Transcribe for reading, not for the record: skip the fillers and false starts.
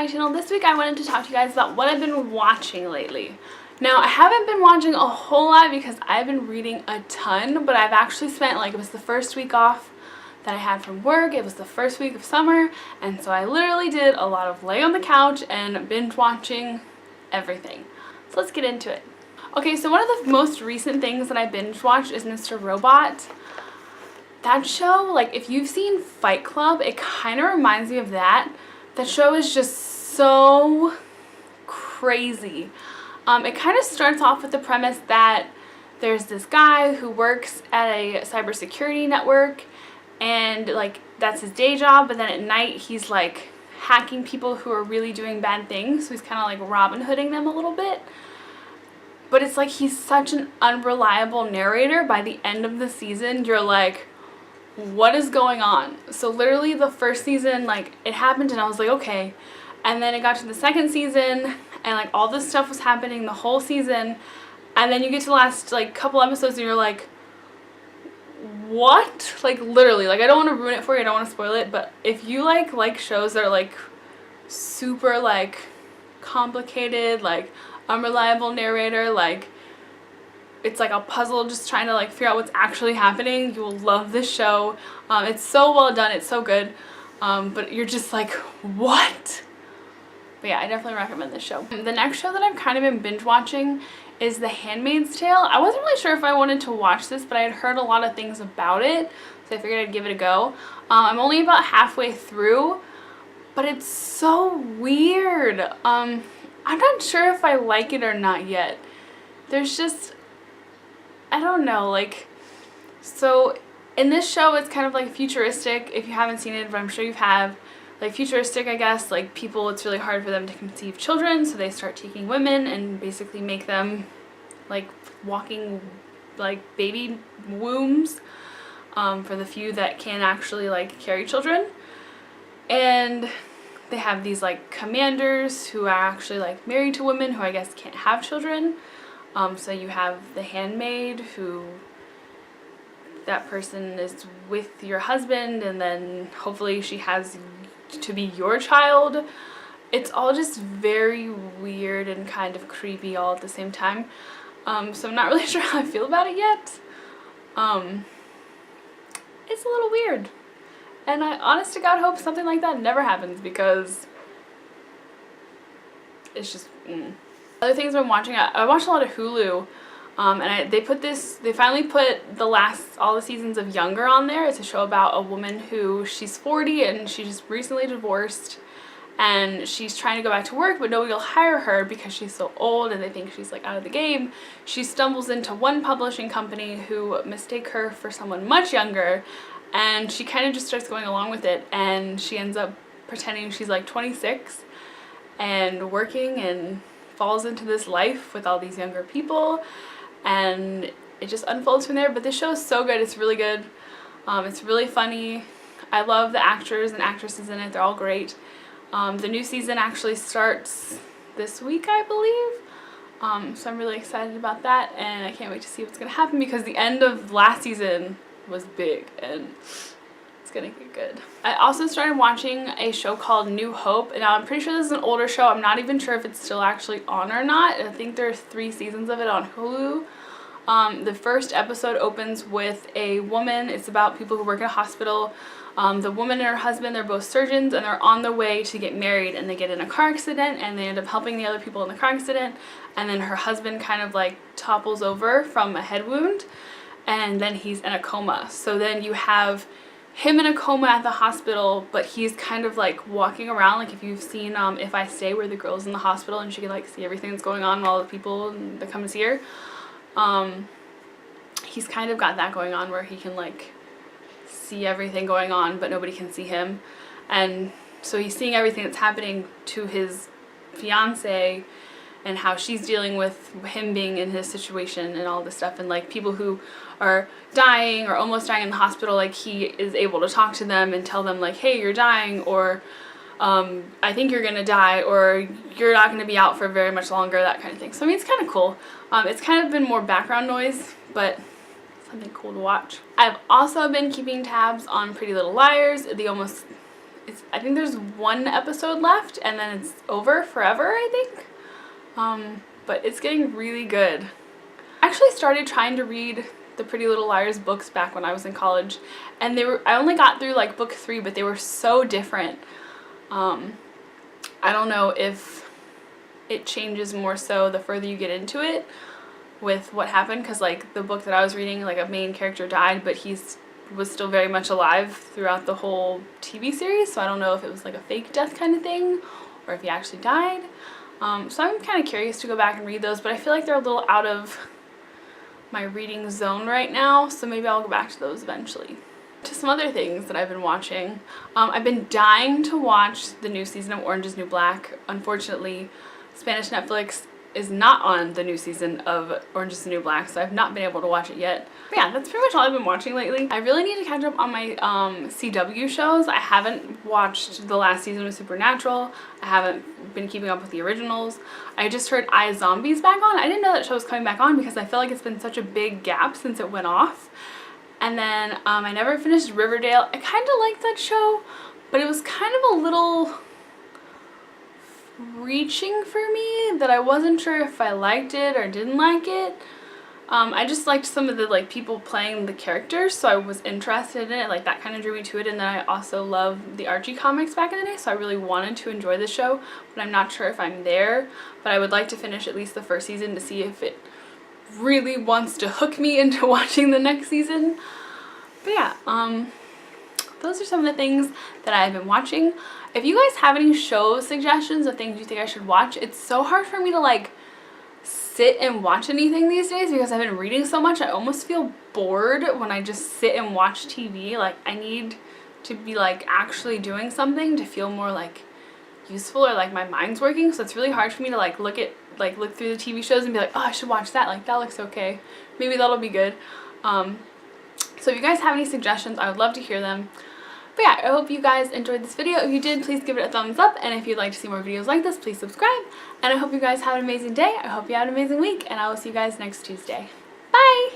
channel. This week I wanted to talk to you guys about what I've been watching lately. Now, I haven't been watching a whole lot because I've been reading a ton, but I've actually spent, like, it was the first week off that I had from work. It was the first week of summer, and so I literally did a lot of lay on the couch and binge watching everything. So let's get into it. Okay, so one of the most recent things that I binge watched is Mr. Robot. That show, like, if you've seen Fight Club, it kind of reminds me of that. That show is just so crazy. It kind of starts off with the premise that there's this guy who works at a cybersecurity network, and, like, that's his day job, but then at night he's, like, hacking people who are really doing bad things, so he's kind of, like, Robin Hooding them a little bit. But it's like he's such an unreliable narrator. By the end of the season, you're like, what is going on? So literally the first season, like, it happened and I was like, okay. And then it got to the second season and, like, all this stuff was happening the whole season. And then you get to the last, like, couple episodes and you're like, what? Like, literally, like, I don't want to ruin it for you, I don't want to spoil it, but if you like shows that are, like, super, like, complicated, like, unreliable narrator, like, it's like a puzzle just trying to, like, figure out what's actually happening, you will love this show. It's so well done, it's so good, but you're just like, what? But yeah, I definitely recommend this show. The next show that I've kind of been binge watching is The Handmaid's Tale. I wasn't really sure if I wanted to watch this, but I had heard a lot of things about it, so I figured I'd give it a go. I'm only about halfway through, but it's so weird. I'm not sure if I like it or not yet. There's just, I don't know, like, so in this show it's kind of like futuristic, if you haven't seen it, but I'm sure you have. Like, futuristic, I guess, like, people, it's really hard for them to conceive children, so they start taking women and basically make them, like, walking, like, baby wombs, for the few that can actually, like, carry children. And they have these, like, commanders who are actually, like, married to women who I guess can't have children. So you have the handmaid who, that person is with your husband, and then hopefully she has to be your child. It's all just very weird and kind of creepy all at the same time. So I'm not really sure how I feel about it yet. It's a little weird. And I honest to God hope something like that never happens, because it's just, Other things I've been watching, I watched a lot of Hulu, and they finally put all the seasons of Younger on there. It's a show about a woman who, she's 40 and she just recently divorced, and she's trying to go back to work, but nobody will hire her because she's so old and they think she's, like, out of the game. She stumbles into one publishing company who mistake her for someone much younger, and she kind of just starts going along with it, and she ends up pretending she's, like, 26 and working, and falls into this life with all these younger people, and it just unfolds from there. But this show is so good. It's really good. It's really funny. I love the actors and actresses in it. They're all great. The new season actually starts this week, I believe. So I'm really excited about that, and I can't wait to see what's going to happen, because the end of last season was big, and it's gonna get good. I also started watching a show called New Hope, and now I'm pretty sure this is an older show. I'm not even sure if it's still actually on or not. I think there's 3 seasons of it on Hulu. The first episode opens with a woman. It's about people who work at a hospital. The woman and her husband, they're both surgeons, and they're on their way to get married, and they get in a car accident, and they end up helping the other people in the car accident, and then her husband kind of, like, topples over from a head wound, and then he's in a coma. So then you have him in a coma at the hospital, but he's kind of, like, walking around, like, if you've seen If I Stay, where the girl's in the hospital and she can, like, see everything that's going on with all the people that come to see her. He's kind of got that going on, where he can, like, see everything going on, but nobody can see him. And so he's seeing everything that's happening to his fiance, and how she's dealing with him being in his situation and all this stuff, and, like, people who are dying or almost dying in the hospital, like, he is able to talk to them and tell them, like, hey, you're dying, or I think you're gonna die, or you're not gonna be out for very much longer, that kind of thing. So I mean, it's kind of cool. It's kind of been more background noise, but something cool to watch. I've also been keeping tabs on Pretty Little Liars. I think there's one episode left and then it's over forever, I think. But it's getting really good. I actually started trying to read the Pretty Little Liars books back when I was in college, and I only got through like book 3, but they were so different. I don't know if it changes more so the further you get into it with what happened, because like the book that I was reading, like a main character died, but was still very much alive throughout the whole TV series, so I don't know if it was like a fake death kind of thing or if he actually died. So I'm kind of curious to go back and read those, but I feel like they're a little out of my reading zone right now, so maybe I'll go back to those eventually. To some other things that I've been watching. I've been dying to watch the new season of Orange is the New Black. Unfortunately, Spanish Netflix is not on the new season of Orange is the New Black, so I've not been able to watch it yet. But yeah, that's pretty much all I've been watching lately. I really need to catch up on my CW shows. I haven't watched the last season of Supernatural. I haven't been keeping up with the originals. I just heard iZombie's back on. I didn't know that show was coming back on because I feel like it's been such a big gap since it went off. And then I never finished Riverdale. I kind of liked that show, but it was kind of a little reaching for me that I wasn't sure if I liked it or didn't like it. I just liked some of the like people playing the characters, so I was interested in it. Like that kind of drew me to it, and then I also loved the Archie comics back in the day, so I really wanted to enjoy the show, but I'm not sure if I'm there. But I would like to finish at least the first season to see if it really wants to hook me into watching the next season. But yeah, those are some of the things that I've been watching. If you guys have any show suggestions of things you think I should watch, it's so hard for me to like sit and watch anything these days because I've been reading so much. I almost feel bored when I just sit and watch TV. Like I need to be like actually doing something to feel more like useful or like my mind's working. So it's really hard for me to like look through the TV shows and be like, oh, I should watch that. Like that looks okay. Maybe that'll be good. So if you guys have any suggestions, I would love to hear them. But yeah, I hope you guys enjoyed this video. If you did, please give it a thumbs up. And if you'd like to see more videos like this, please subscribe. And I hope you guys have an amazing day. I hope you have an amazing week. And I will see you guys next Tuesday. Bye!